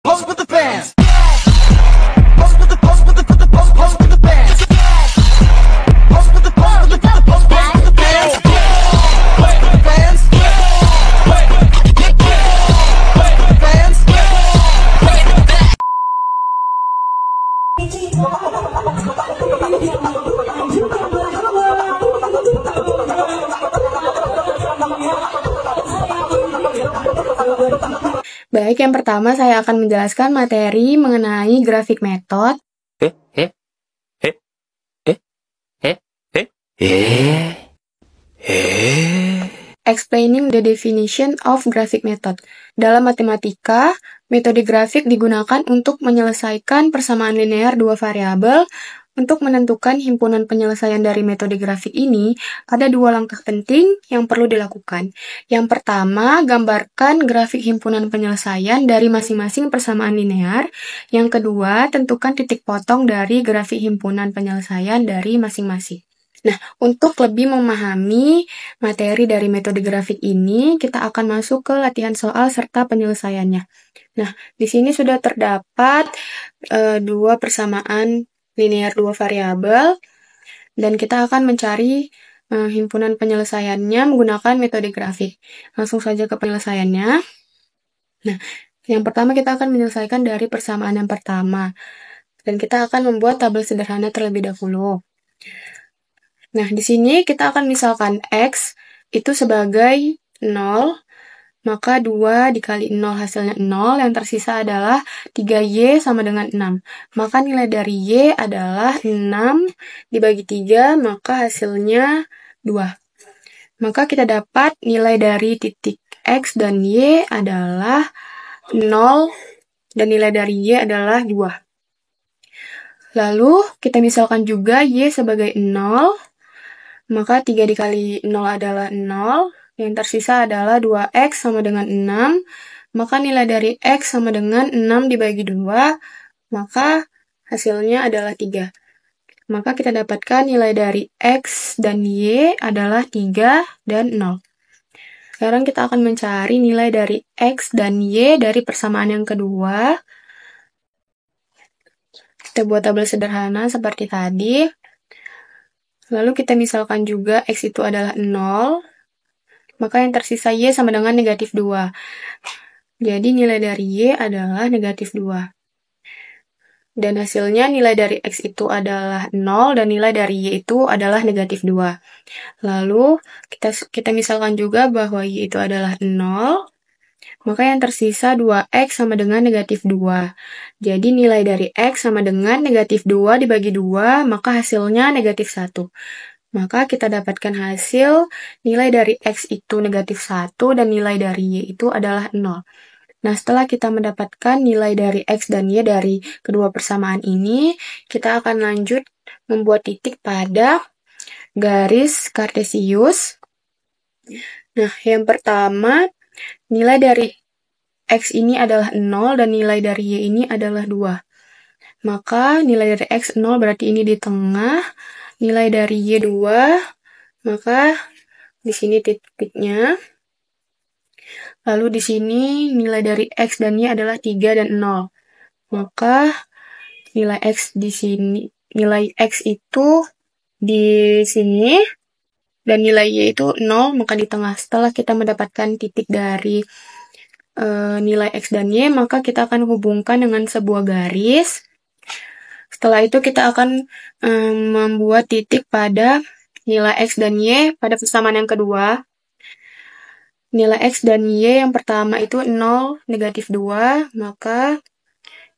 Pose with the fans. Pose with the pose with the pose with the fans. Pose with the pose with the pose with the fans. Pose with the fans. Fans. Baik, yang pertama saya akan menjelaskan materi mengenai grafik method. Explaining the definition of graphic method. Dalam matematika, metode grafik digunakan untuk menyelesaikan persamaan linear dua variabel. Untuk menentukan himpunan penyelesaian dari metode grafik ini, ada dua langkah penting yang perlu dilakukan. Yang pertama, gambarkan grafik himpunan penyelesaian dari masing-masing persamaan linear. Yang kedua, tentukan titik potong dari grafik himpunan penyelesaian dari masing-masing. Nah, untuk lebih memahami materi dari metode grafik ini, kita akan masuk ke latihan soal serta penyelesaiannya. Nah, di sini sudah terdapat dua persamaan linear dua variabel, dan kita akan mencari himpunan penyelesaiannya menggunakan metode grafik. Langsung saja ke penyelesaiannya. Nah, yang pertama kita akan menyelesaikan dari persamaan yang pertama, dan kita akan membuat tabel sederhana terlebih dahulu. Nah, di sini kita akan misalkan X itu sebagai 0, maka 2 dikali 0 hasilnya 0, yang tersisa adalah 3Y sama dengan 6. Maka nilai dari Y adalah 6 dibagi 3, maka hasilnya 2. Maka kita dapat nilai dari titik X dan Y adalah 0, dan nilai dari Y adalah 2. Lalu, kita misalkan juga Y sebagai 0, maka 3 dikali 0 adalah 0, yang tersisa adalah 2X sama dengan 6, maka nilai dari X sama dengan 6 dibagi 2, maka hasilnya adalah 3. Maka kita dapatkan nilai dari X dan Y adalah 3 dan 0. Sekarang kita akan mencari nilai dari X dan Y dari persamaan yang kedua. Kita buat tabel sederhana seperti tadi. Lalu kita misalkan juga X itu adalah 0, maka yang tersisa Y sama dengan negatif 2. Jadi nilai dari Y adalah negatif 2. Dan hasilnya nilai dari X itu adalah 0, dan nilai dari Y itu adalah negatif 2. Lalu kita misalkan juga bahwa Y itu adalah 0, maka yang tersisa 2X sama dengan negatif 2. Jadi nilai dari X sama dengan negatif 2 dibagi 2, maka hasilnya negatif 1. Maka kita dapatkan hasil nilai dari X itu negatif 1 dan nilai dari Y itu adalah 0. Nah, setelah kita mendapatkan nilai dari X dan Y dari kedua persamaan ini, kita akan lanjut membuat titik pada garis kartesius. Nah, yang pertama, nilai dari X ini adalah 0 dan nilai dari Y ini adalah 2. Maka nilai dari X 0 berarti ini di tengah. Nilai dari Y 2, maka di sini titiknya. Lalu di sini nilai dari X dan Y adalah 3 dan 0. Maka nilai X di sini, nilai X itu di sini, dan nilai Y itu 0, maka di tengah. Setelah kita mendapatkan titik dari nilai X dan Y, maka kita akan hubungkan dengan sebuah garis. Setelah itu kita akan membuat titik pada nilai X dan Y pada persamaan yang kedua. Nilai X dan Y yang pertama itu 0, negatif 2, maka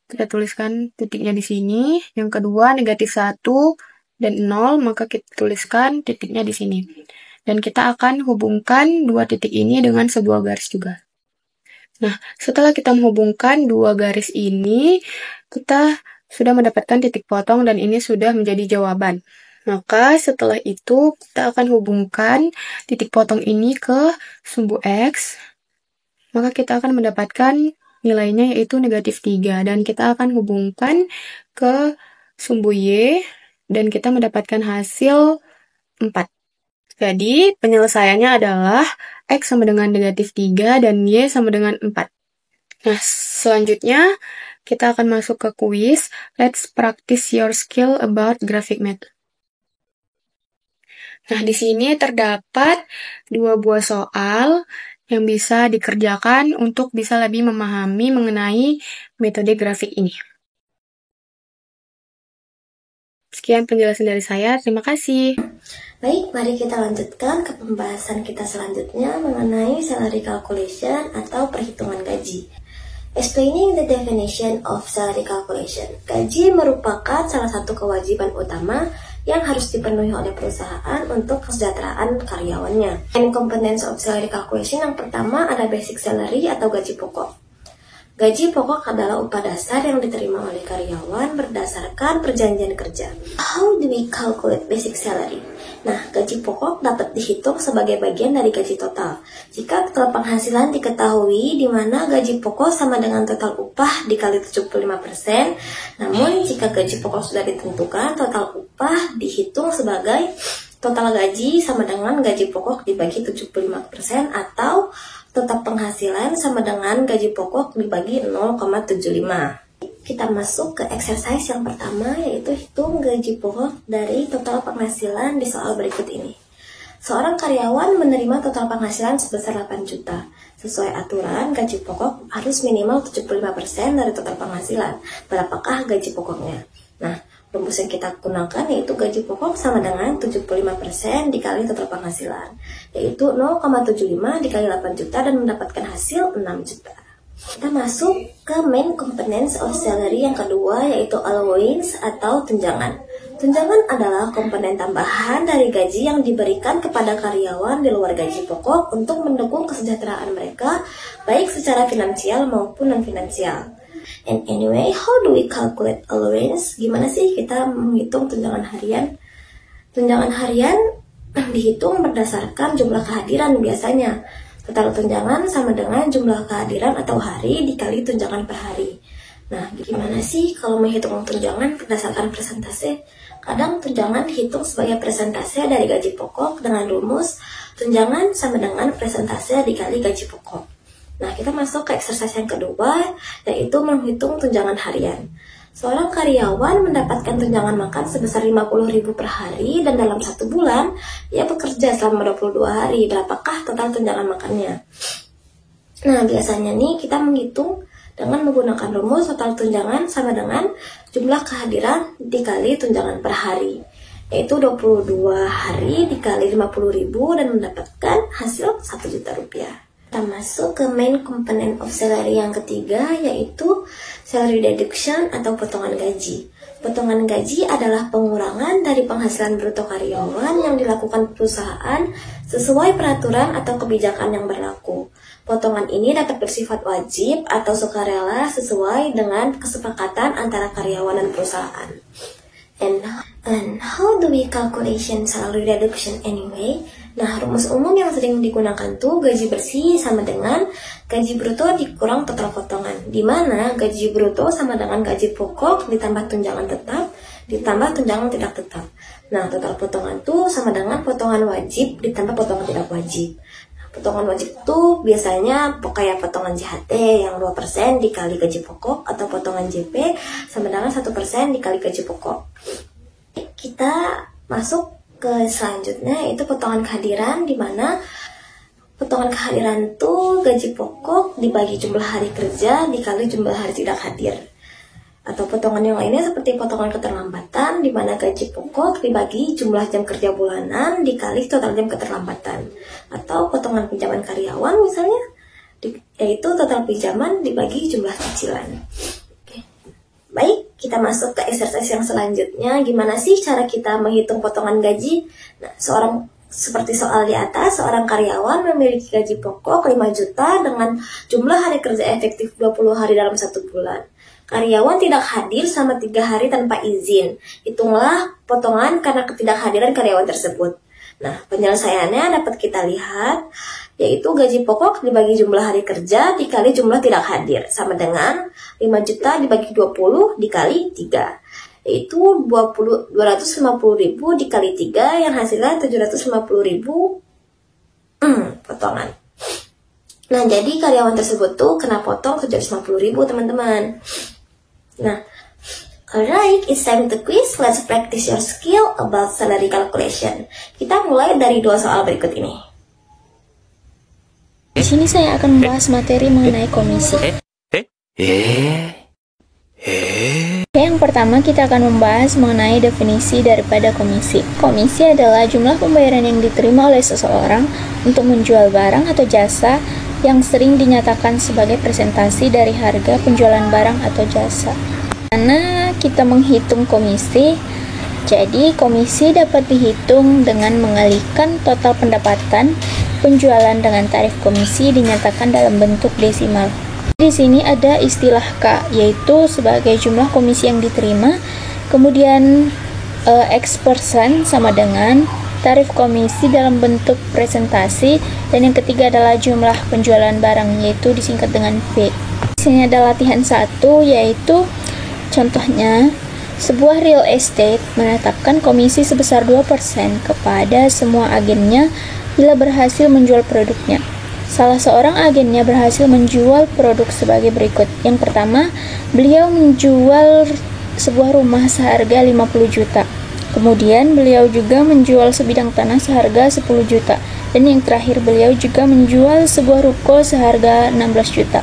kita tuliskan titiknya di sini. Yang kedua negatif 1 dan 0, maka kita tuliskan titiknya di sini. Dan kita akan hubungkan dua titik ini dengan sebuah garis juga. Nah, setelah kita menghubungkan dua garis ini, kita sudah mendapatkan titik potong dan ini sudah menjadi jawaban. Maka setelah itu kita akan hubungkan titik potong ini ke sumbu X. Maka kita akan mendapatkan nilainya yaitu negatif 3. Dan kita akan hubungkan ke sumbu Y dan kita mendapatkan hasil 4. Jadi penyelesaiannya adalah X sama dengan negatif 3 dan Y sama dengan 4. Nah, selanjutnya kita akan masuk ke kuis. Let's practice your skill about graphic math. Nah, di sini terdapat 2 buah soal yang bisa dikerjakan untuk bisa lebih memahami mengenai metode grafik ini. Sekian penjelasan dari saya. Terima kasih. Baik, mari kita lanjutkan ke pembahasan kita selanjutnya mengenai salary calculation atau perhitungan gaji. Explaining the definition of salary calculation. Gaji merupakan salah satu kewajiban utama yang harus dipenuhi oleh perusahaan untuk kesejahteraan karyawannya. Main components of salary calculation yang pertama ada basic salary atau gaji pokok. Gaji pokok adalah upah dasar yang diterima oleh karyawan berdasarkan perjanjian kerja. How do we calculate basic salary? Nah, gaji pokok dapat dihitung sebagai bagian dari gaji total. Jika total penghasilan diketahui di mana gaji pokok sama dengan total upah dikali 75%, namun jika gaji pokok sudah ditentukan, total upah dihitung sebagai total gaji sama dengan gaji pokok dibagi 75% atau total penghasilan sama dengan gaji pokok dibagi 0,75. Kita masuk ke exercise yang pertama, yaitu hitung gaji pokok dari total penghasilan di soal berikut ini. Seorang karyawan menerima total penghasilan sebesar 8 juta. Sesuai aturan, gaji pokok harus minimal 75% dari total penghasilan. Berapakah gaji pokoknya? Nah, rumus yang kita gunakan yaitu gaji pokok sama dengan 75% dikali total penghasilan, yaitu 0,75 dikali 8 juta dan mendapatkan hasil 6 juta. Kita masuk ke main components of salary yang kedua, yaitu allowance atau tunjangan. Tunjangan adalah komponen tambahan dari gaji yang diberikan kepada karyawan di luar gaji pokok untuk mendukung kesejahteraan mereka, baik secara finansial maupun non-finansial. And anyway, how do we calculate allowance? Gimana sih kita menghitung tunjangan harian? Tunjangan harian dihitung berdasarkan jumlah kehadiran biasanya. Total tunjangan sama dengan jumlah kehadiran atau hari dikali tunjangan per hari. Nah, gimana sih kalau menghitung tunjangan berdasarkan persentase? Kadang tunjangan dihitung sebagai persentase dari gaji pokok dengan rumus tunjangan sama dengan persentase dikali gaji pokok. Nah, kita masuk ke exercise yang kedua, yaitu menghitung tunjangan harian. Seorang karyawan mendapatkan tunjangan makan sebesar 50.000 per hari dan dalam 1 bulan, ia bekerja selama 22 hari. Berapakah total tunjangan makannya? Nah, biasanya nih kita menghitung dengan menggunakan rumus total tunjangan sama dengan jumlah kehadiran dikali tunjangan per hari, yaitu 22 hari dikali 50.000 dan mendapatkan hasil 1 juta rupiah. Kita masuk ke main component of salary yang ketiga, yaitu salary deduction atau potongan gaji. Potongan gaji adalah pengurangan dari penghasilan bruto karyawan yang dilakukan perusahaan sesuai peraturan atau kebijakan yang berlaku. Potongan ini dapat bersifat wajib atau sukarela sesuai dengan kesepakatan antara karyawan dan perusahaan. And how do we calculation salary reduction anyway? Nah, rumus umum yang sering digunakan tuh gaji bersih sama dengan gaji bruto dikurang total potongan, di mana gaji bruto sama dengan gaji pokok ditambah tunjangan tetap ditambah tunjangan tidak tetap. Nah, total potongan tuh sama dengan potongan wajib ditambah potongan tidak wajib. Potongan wajib tuh biasanya kayak potongan JHT yang 2% dikali gaji pokok, atau potongan JP sama dengan 1% dikali gaji pokok. Kita masuk ke selanjutnya, yaitu potongan kehadiran, di mana potongan kehadiran tuh gaji pokok dibagi jumlah hari kerja dikali jumlah hari tidak hadir. Atau potongan yang lainnya seperti potongan keterlambatan, di mana gaji pokok dibagi jumlah jam kerja bulanan dikali total jam keterlambatan. Atau potongan pinjaman karyawan misalnya, yaitu total pinjaman dibagi jumlah cicilan. Oke. Baik, kita masuk ke exercise yang selanjutnya. Gimana sih cara kita menghitung potongan gaji? Nah, seperti soal di atas, seorang karyawan memiliki gaji pokok 5 juta dengan jumlah hari kerja efektif 20 hari dalam 1 bulan. Karyawan tidak hadir selama 3 hari tanpa izin. Hitunglah potongan karena ketidakhadiran karyawan tersebut. Nah, penyelesaiannya dapat kita lihat, yaitu gaji pokok dibagi jumlah hari kerja dikali jumlah tidak hadir, sama dengan 5 juta dibagi 20 dikali 3, yaitu 250.000 dikali 3 yang hasilnya 750.000 potongan. Nah, jadi karyawan tersebut tuh kena potong 750.000 teman-teman. Nah, alright, it's time to quiz. Let's practice your skill about salary calculation. Kita mulai dari 2 soal berikut ini. Di sini saya akan membahas materi mengenai komisi. Yang pertama kita akan membahas mengenai definisi daripada komisi. Komisi adalah jumlah pembayaran yang diterima oleh seseorang untuk menjual barang atau jasa yang sering dinyatakan sebagai presentasi dari harga penjualan barang atau jasa. Karena kita menghitung komisi, jadi komisi dapat dihitung dengan mengalihkan total pendapatan penjualan dengan tarif komisi dinyatakan dalam bentuk desimal. Di sini ada istilah K, yaitu sebagai jumlah komisi yang diterima, kemudian X% sama dengan tarif komisi dalam bentuk presentasi, dan yang ketiga adalah jumlah penjualan barang, yaitu disingkat dengan P. Di sini ada latihan 1, yaitu contohnya sebuah real estate menetapkan komisi sebesar 2% kepada semua agennya bila berhasil menjual produknya. Salah seorang agennya berhasil menjual produk sebagai berikut. Yang pertama, beliau menjual sebuah rumah seharga 50 juta. Kemudian beliau juga menjual sebidang tanah seharga 10 juta. Dan yang terakhir, beliau juga menjual sebuah ruko seharga 16 juta.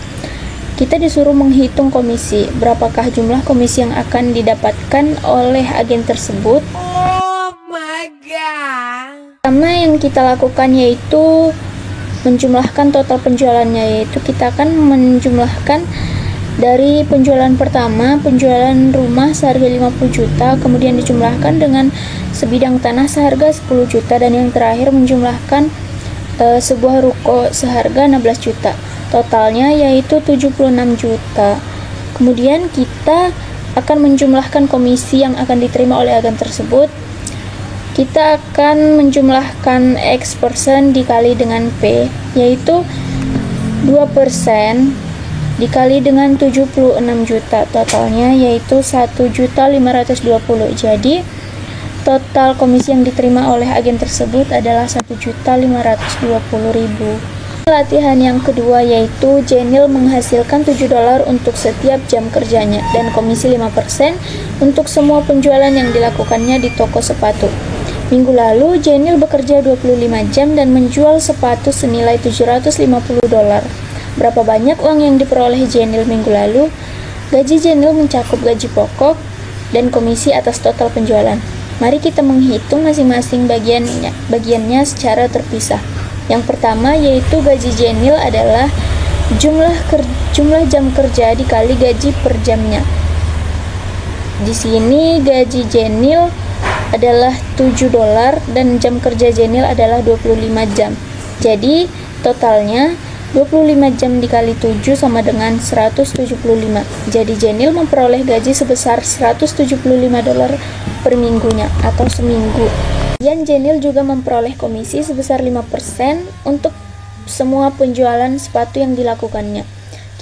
Kita disuruh menghitung komisi. Berapakah jumlah komisi yang akan didapatkan oleh agen tersebut? Oh my god. Pertama yang kita lakukan yaitu menjumlahkan total penjualannya, yaitu kita akan menjumlahkan dari penjualan pertama, penjualan rumah seharga 50 juta, kemudian dijumlahkan dengan sebidang tanah seharga 10 juta, dan yang terakhir menjumlahkan sebuah ruko seharga 16 juta. Totalnya yaitu 76 juta. Kemudian kita akan menjumlahkan komisi yang akan diterima oleh agen tersebut. Kita akan menjumlahkan X% dikali dengan P, yaitu 2% dikali dengan 76 juta, totalnya yaitu 1.520. Jadi total komisi yang diterima oleh agen tersebut adalah 1.520.000. Latihan yang kedua yaitu Jenil menghasilkan $7 untuk setiap jam kerjanya dan komisi 5% untuk semua penjualan yang dilakukannya di toko sepatu. Minggu lalu Jenil bekerja 25 jam dan menjual sepatu senilai $750. Berapa banyak uang yang diperoleh Jenil minggu lalu? Gaji Jenil mencakup gaji pokok dan komisi atas total penjualan. Mari kita menghitung masing-masing bagiannya secara terpisah. Yang pertama yaitu gaji Jenil adalah jumlah jam kerja dikali gaji per jamnya. Di sini gaji Jenil adalah $7 dan jam kerja Jenil adalah 25 jam. Jadi totalnya 25 jam dikali 7 sama dengan 175. Jadi Jenil memperoleh gaji sebesar $175 per minggunya atau seminggu. Dan Jenil juga memperoleh komisi sebesar 5% untuk semua penjualan sepatu yang dilakukannya.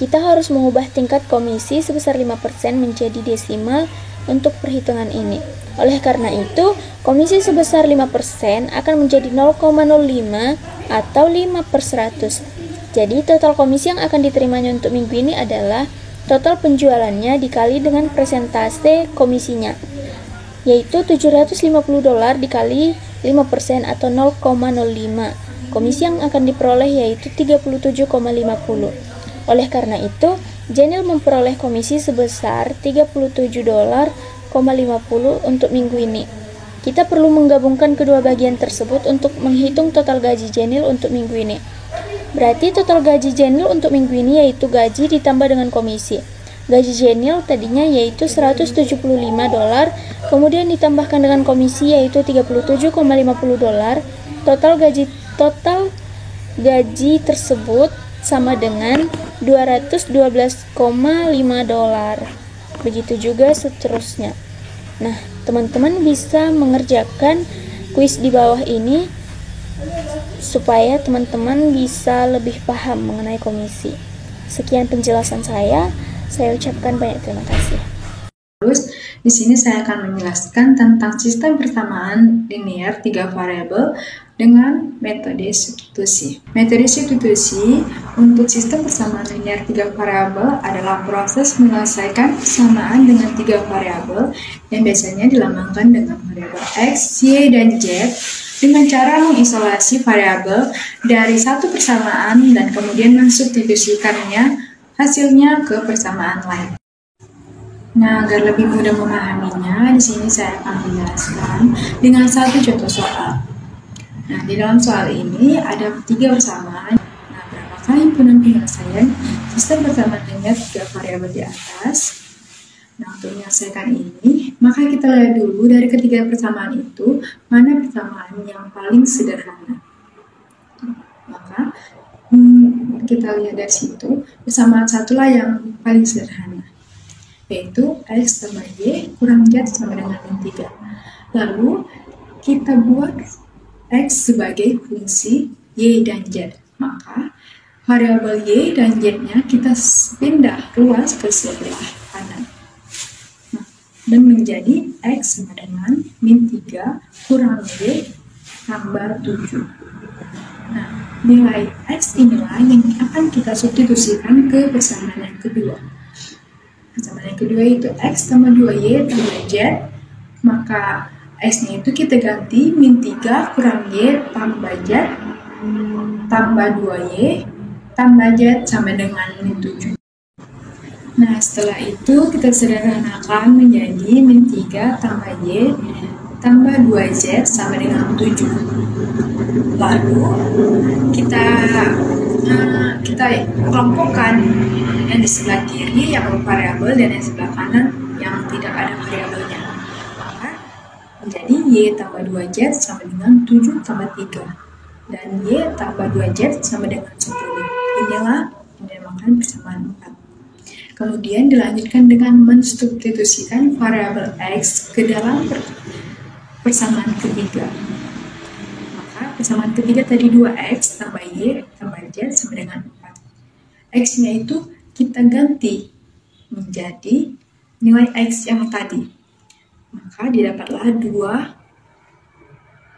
Kita harus mengubah tingkat komisi sebesar 5% menjadi desimal untuk perhitungan ini. Oleh karena itu, komisi sebesar 5% akan menjadi 0,05 atau 5/100. Jadi total komisi yang akan diterimanya untuk minggu ini adalah total penjualannya dikali dengan persentase komisinya, yaitu $750 dikali 5% atau 0,05. Komisi yang akan diperoleh yaitu 37,50. Oleh karena itu, Jenil memperoleh komisi sebesar $37,50 untuk minggu ini. Kita perlu menggabungkan kedua bagian tersebut untuk menghitung total gaji Jenil untuk minggu ini. Berarti total gaji Jenil untuk minggu ini yaitu gaji ditambah dengan komisi. Gaji Jenil tadinya yaitu $175, kemudian ditambahkan dengan komisi yaitu $37,50. Total gaji tersebut sama dengan $212,5. Begitu juga seterusnya. Nah, teman-teman bisa mengerjakan kuis di bawah ini supaya teman-teman bisa lebih paham mengenai komisi. Sekian penjelasan saya ucapkan banyak terima kasih. Terus, di sini saya akan menjelaskan tentang sistem persamaan linear 3 variabel dengan metode substitusi. Metode substitusi untuk sistem persamaan linear 3 variabel adalah proses menyelesaikan persamaan dengan 3 variabel yang biasanya dilambangkan dengan variabel X, Y, dan Z dengan cara mengisolasi variabel dari satu persamaan dan kemudian mensubstitusikannya hasilnya ke persamaan lain. Nah, agar lebih mudah memahaminya, di sini saya akan menjelaskan dengan satu contoh soal. Nah, di dalam soal ini ada 3 persamaan. Nah, berapakah himpunan penyelesaian sistem persamaan linear 3 variabel di atas? Nah, untuk menyelesaikan ini, maka kita lihat dulu dari ketiga persamaan itu, mana persamaan yang paling sederhana. Maka, kita lihat dari situ, persamaan satulah yang paling sederhana, yaitu X tambah Y kurang Z sama dengan min 3. Lalu, kita buat X sebagai fungsi Y dan Z. Maka, variabel Y dan Z-nya kita pindah luas ke sebelah kanan. Nah, dan menjadi X sama dengan min 3 kurang Y tambah 7. Nah, nilai X inilah yang akan kita substitusikan ke persamaan yang kedua. Persamaan yang kedua itu X tambah 2Y tambah Z. Maka X-nya itu kita ganti min 3 kurang Y tambah Z tambah 2Y tambah Z sama dengan min 7. Nah, setelah itu kita sederhanakan menjadi min 3 tambah Y tambah 2Z sama dengan 7. Lalu kita kelompokkan yang di sebelah kiri yang bervariabel dan yang sebelah kanan yang tidak ada variabelnya. Jadi Y tambah 2Z sama dengan 7 tambah 3. Dan Y tambah 2Z sama dengan 10. Inilah yang dinamakan persamaan 4. Kemudian dilanjutkan dengan mensubstitusikan variabel X ke dalam persamaan ketiga. Maka persamaan ketiga tadi 2X tambah Y tambah Z sama dengan 4. X-nya itu kita ganti menjadi nilai X yang tadi. Maka didapatlah 2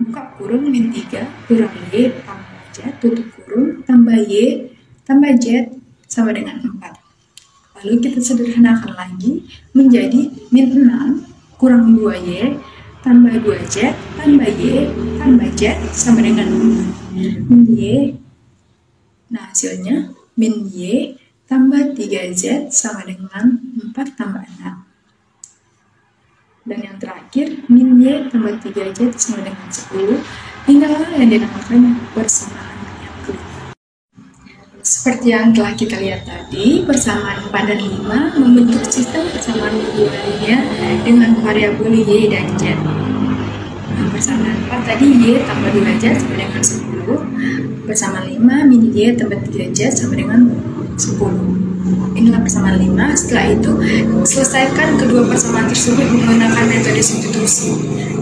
buka kurung min 3 kurang Y tambah Z tutup kurung tambah Y tambah Z sama dengan 4. Lalu kita sederhanakan lagi menjadi min 6 kurang 2Y tambah 2Z tambah Y tambah Z sama dengan 4. Min Y. Nah, hasilnya min Y tambah 3Z sama dengan 4 tambah 6. Dan yang terakhir, min Y tambah 3Z sama dengan 10. Inilah yang dinamakan persamaan yang kelima. Seperti yang telah kita lihat tadi, persamaan 4 dan 5 membentuk sistem persamaan keduanya dengan variabel Y dan Z. Nah, persamaan 4 tadi Y tambah 2Z sama dengan 10. Persamaan 5, min Y tambah 3Z sama dengan 10. Inilah persamaan 5. Setelah itu, selesaikan kedua persamaan tersebut menggunakan metode substitusi.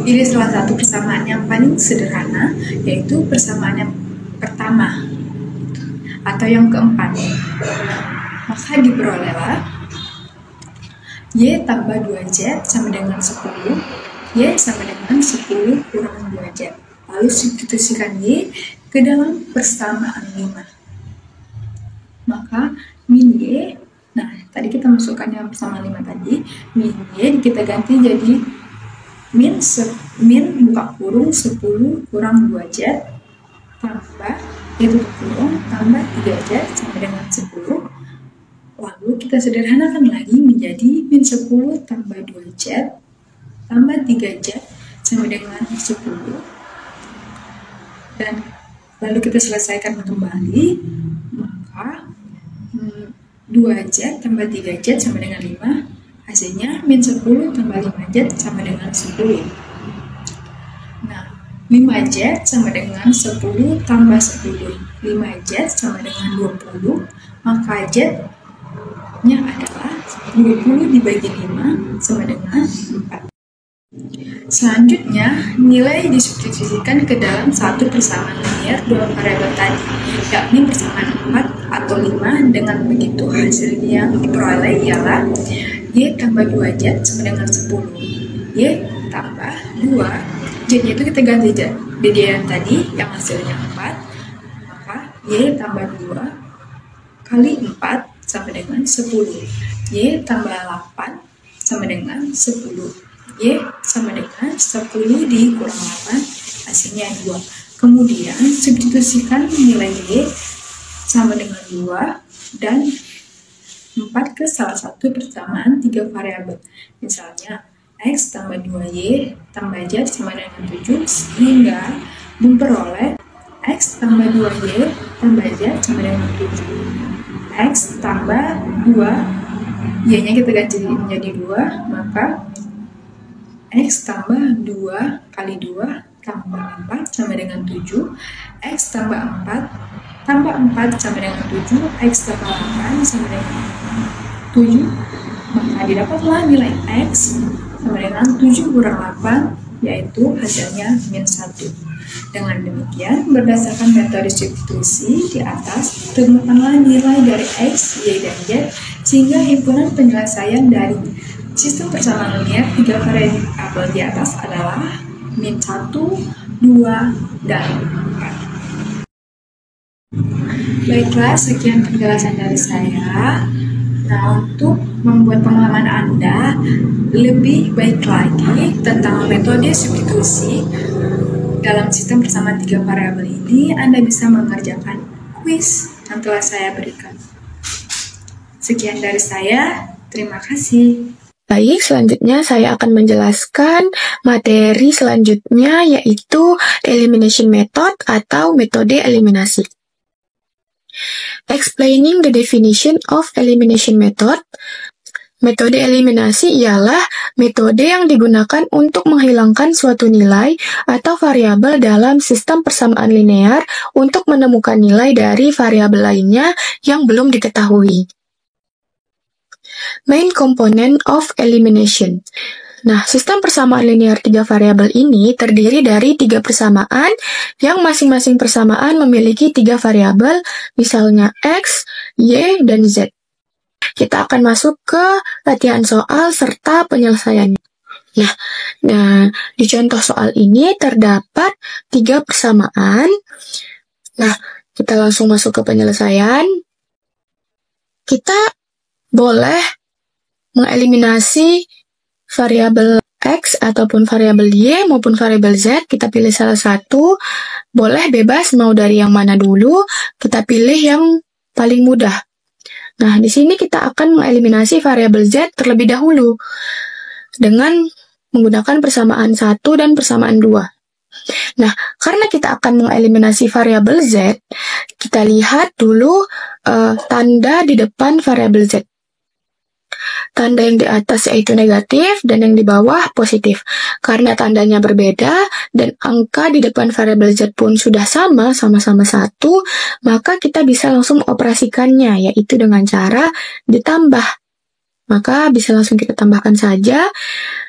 Pilih salah satu persamaan yang paling sederhana, yaitu persamaan yang pertama atau yang keempat. Maka diperolehlah Y tambah 2Z sama dengan 10. Y sama dengan 10 kurang 2Z. Lalu substitusikan Y ke dalam persamaan 5. Maka min Y, nah tadi kita masukkan yang persamaan 5 tadi, min Y kita ganti jadi min buka kurung 10 kurang 2Z tambah itu kurung tambah 3Z sama dengan 10. Lalu kita sederhanakan lagi menjadi min 10 tambah 2Z tambah 3Z sama dengan 10. Dan lalu kita selesaikan kembali, maka 2Z tambah 3Z sama dengan 5. Hasilnya min 10 tambah 5Z sama dengan 10. Nah, 5Z sama dengan 10 tambah 10. 5Z sama dengan 20. Maka Z-nya adalah 20 dibagi 5 sama dengan 4. Selanjutnya, nilai disubstitusikan ke dalam satu persamaan linear dua variabel tadi, yakni persamaan 4 atau 5. Dengan begitu, hasil yang diperoleh ialah Y tambah 2Z sama dengan 10. Y tambah 2, Z-nya itu kita ganti Z di dia yang tadi yang hasilnya 4, maka Y tambah 2 kali 4 sama dengan 10. Y tambah 8 sama dengan 10. Y sama dengan 10 dikurang 8, hasilnya 2. Kemudian substitusikan nilai Y sama dengan 2 dan 4 ke salah satu persamaan 3 variabel. Misalnya, X tambah 2Y tambah Z sama dengan 7, sehingga memperoleh X tambah 2Y tambah Z sama dengan 7. X tambah 2, Y-nya kita ganti menjadi 2, maka X tambah 2 kali 2 tambah 4 sama dengan 7. X tambah 4 tambah 4 sama dengan 7. X tambah 8 sama dengan 7. Maka didapatlah nilai X sama dengan 7 kurang 8, yaitu hasilnya -1. Dengan demikian, berdasarkan metode substitusi di atas, temukanlah nilai dari X, Y, dan Z, sehingga himpunan penyelesaian dari sistem persamaan linear 3 variabel di atas adalah -1, 2, dan 4. Baiklah, sekian penjelasan dari saya. Nah, untuk membuat pengalaman Anda lebih baik lagi tentang metode substitusi dalam sistem persamaan 3 variabel ini, Anda bisa mengerjakan kuis yang telah saya berikan. Sekian dari saya, terima kasih. Baik, selanjutnya saya akan menjelaskan materi selanjutnya, yaitu elimination method atau metode eliminasi. Explaining the definition of elimination method. Metode eliminasi ialah metode yang digunakan untuk menghilangkan suatu nilai atau variabel dalam sistem persamaan linear untuk menemukan nilai dari variabel lainnya yang belum diketahui. Main component of elimination. Nah, sistem persamaan linear 3 variabel ini terdiri dari 3 persamaan yang masing-masing persamaan memiliki 3 variabel, misalnya X, Y, dan Z. Kita akan masuk ke latihan soal serta penyelesaiannya. Nah, di contoh soal ini terdapat 3 persamaan. Nah, kita langsung masuk ke penyelesaian. Kita boleh mengeliminasi variabel X ataupun variabel Y maupun variabel Z, kita pilih salah satu. Boleh bebas mau dari yang mana dulu, kita pilih yang paling mudah. Nah, di sini kita akan mengeliminasi variabel Z terlebih dahulu dengan menggunakan persamaan 1 dan persamaan 2. Nah, karena kita akan mengeliminasi variabel Z, kita lihat dulu tanda di depan variabel Z. Tanda yang di atas yaitu negatif dan yang di bawah positif. Karena tandanya berbeda dan angka di depan variabel Z pun sudah sama-sama 1, maka kita bisa langsung operasikannya, yaitu dengan cara ditambah. Maka bisa langsung kita tambahkan saja.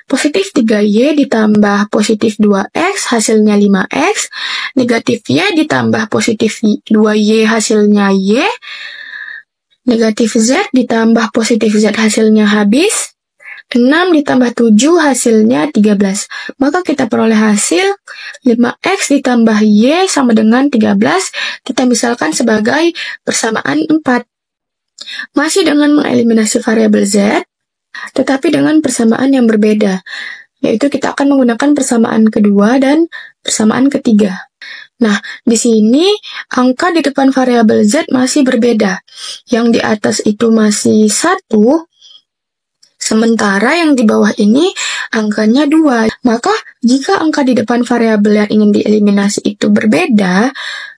Positif 3Y ditambah positif 2X hasilnya 5X. Negatif Y ditambah positif 2Y hasilnya Y. Negatif Z ditambah positif Z hasilnya habis. 6 ditambah 7 hasilnya 13. Maka kita peroleh hasil 5X ditambah Y sama dengan 13. Kita misalkan sebagai persamaan 4. Masih dengan mengeliminasi variabel Z, tetapi dengan persamaan yang berbeda. Yaitu kita akan menggunakan persamaan kedua dan persamaan ketiga. Nah, di sini angka di depan variabel Z masih berbeda. Yang di atas itu masih 1, sementara yang di bawah ini angkanya 2. Maka, jika angka di depan variabel yang ingin dieliminasi itu berbeda,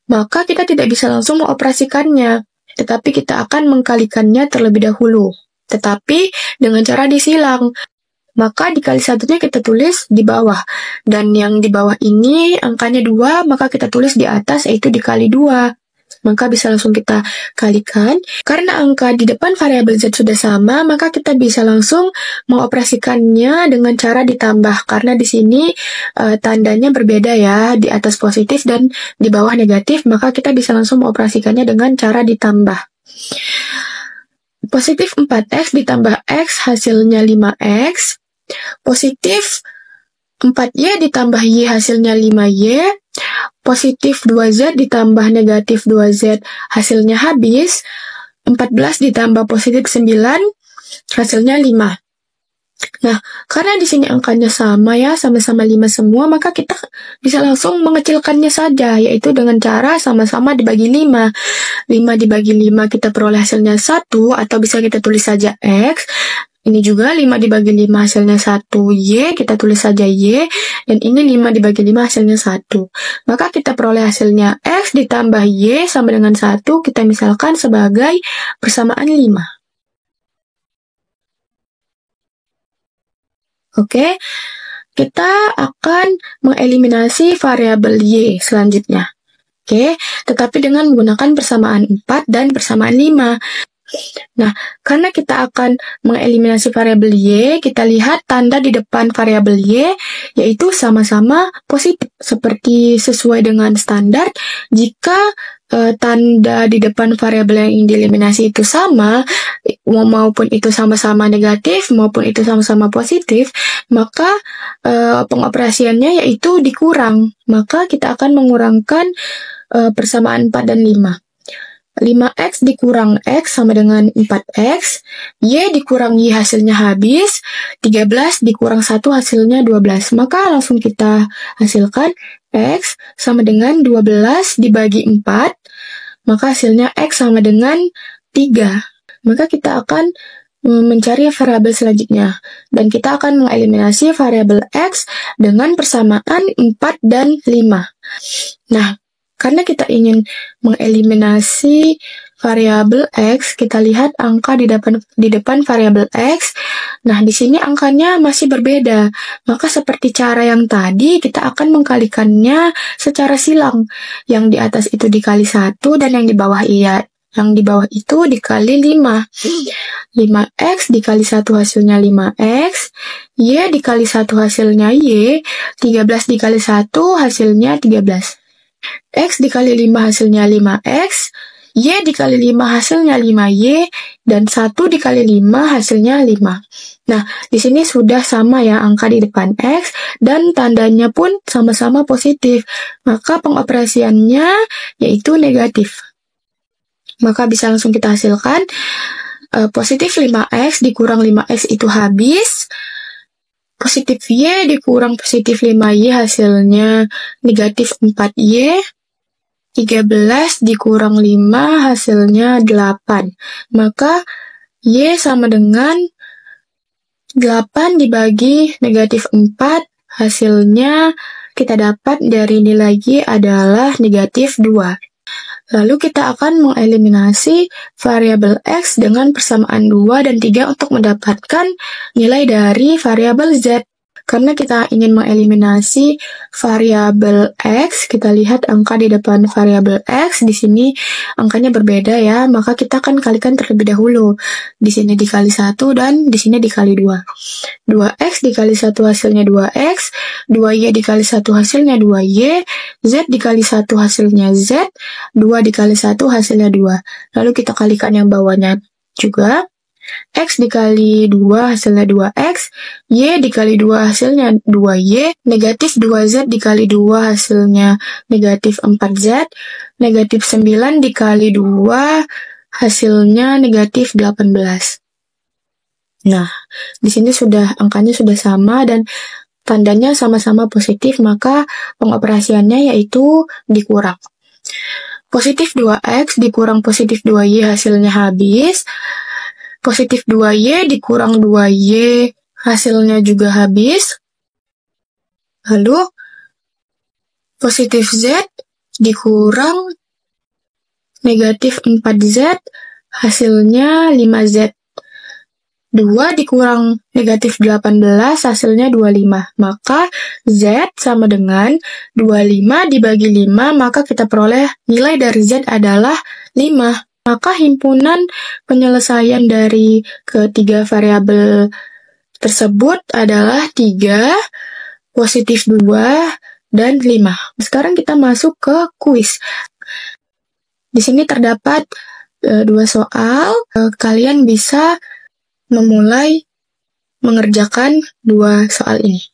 maka kita tidak bisa langsung mengoperasikannya, tetapi kita akan mengkalikannya terlebih dahulu. Tetapi dengan cara disilang. Maka dikali satunya kita tulis di bawah. Dan yang di bawah ini angkanya 2, maka kita tulis di atas yaitu dikali 2. Maka bisa langsung kita kalikan. Karena angka di depan variabel Z sudah sama, maka kita bisa langsung mengoperasikannya dengan cara ditambah. Karena di sini tandanya berbeda ya, di atas positif dan di bawah negatif, maka kita bisa langsung mengoperasikannya dengan cara ditambah. Positif 4X ditambah X hasilnya 5X. Positif 4Y ditambah Y hasilnya 5Y. positif 2Z ditambah negatif 2Z hasilnya habis, 14 ditambah positif 9 hasilnya 5. Nah, karena di sini angkanya sama ya, sama-sama 5 semua, maka kita bisa langsung mengecilkannya saja, yaitu dengan cara sama-sama dibagi 5. 5 dibagi 5 kita peroleh hasilnya 1, atau bisa kita tulis saja X. Ini juga 5 dibagi 5 hasilnya 1, Y, kita tulis saja Y, dan ini 5 dibagi 5 hasilnya 1. Maka kita peroleh hasilnya X ditambah Y sama dengan 1, kita misalkan sebagai persamaan 5. Oke, kita akan mengeliminasi variabel Y selanjutnya. Oke, tetapi dengan menggunakan persamaan 4 dan persamaan 5. Nah, karena kita akan mengeliminasi variabel Y, kita lihat tanda di depan variabel Y, yaitu sama-sama positif. Seperti sesuai dengan standar, jika tanda di depan variabel yang ingin dieliminasi itu sama, maupun itu sama-sama negatif, maupun itu sama-sama positif, maka pengoperasiannya yaitu dikurang. Maka kita akan mengurangkan persamaan 4 dan 5. 5X dikurang X sama dengan 4X, Y dikurang Y hasilnya habis, 13 dikurang 1 hasilnya 12. Maka langsung kita hasilkan X sama dengan 12 dibagi 4, maka hasilnya X sama dengan 3. Maka kita akan mencari variabel selanjutnya, dan kita akan mengeliminasi variabel X dengan persamaan 4 dan 5. Nah, karena kita ingin mengeliminasi variabel X, kita lihat angka di depan variabel X. Nah, di sini angkanya masih berbeda. Maka seperti cara yang tadi, kita akan mengkalikannya secara silang. Yang di atas itu dikali 1 dan yang di bawah itu dikali 5. 5X dikali 1 hasilnya 5X, Y dikali 1 hasilnya Y, 13 dikali 1 hasilnya 13. X dikali 5 hasilnya 5X, Y dikali 5 hasilnya 5Y, dan 1 dikali 5 hasilnya 5. Nah, di sini sudah sama ya angka di depan X, dan tandanya pun sama-sama positif. Maka pengoperasiannya yaitu negatif. Maka bisa langsung kita hasilkan, positif 5X dikurang 5X itu habis, positif Y dikurang positif 5Y hasilnya negatif 4Y, 13 dikurang 5 hasilnya 8. Maka Y sama dengan 8 dibagi negatif 4, hasilnya kita dapat dari nilai Y adalah negatif 2. Lalu kita akan mengeliminasi variabel X dengan persamaan 2 dan 3 untuk mendapatkan nilai dari variabel Z. Karena kita ingin mengeliminasi variabel X, kita lihat angka di depan variabel X, di sini angkanya berbeda ya, maka kita akan kalikan terlebih dahulu. Di sini dikali 1 dan di sini dikali 2. 2X dikali 1 hasilnya 2X, 2Y dikali 1 hasilnya 2Y, Z dikali 1 hasilnya Z, 2 dikali 1 hasilnya 2. Lalu kita kalikan yang bawahnya juga. X dikali 2 hasilnya 2X, Y dikali 2 hasilnya 2Y, negatif 2Z dikali 2 hasilnya negatif 4Z, negatif 9 dikali 2 hasilnya negatif 18. Nah, di sini angkanya sudah sama dan tandanya sama-sama positif, maka pengoperasiannya yaitu dikurang. Positif 2X dikurang positif 2Y hasilnya habis, positif 2Y dikurang 2Y hasilnya juga habis. Lalu positif Z dikurang negatif 4Z hasilnya 5Z. 2 dikurang negatif 18 hasilnya 25. Maka Z sama dengan 25 dibagi 5, maka kita peroleh nilai dari Z adalah 5. Maka himpunan penyelesaian dari ketiga variabel tersebut adalah 3, positif 2, dan 5. Sekarang kita masuk ke kuis. Di sini terdapat 2 soal. Kalian bisa memulai mengerjakan 2 soal ini.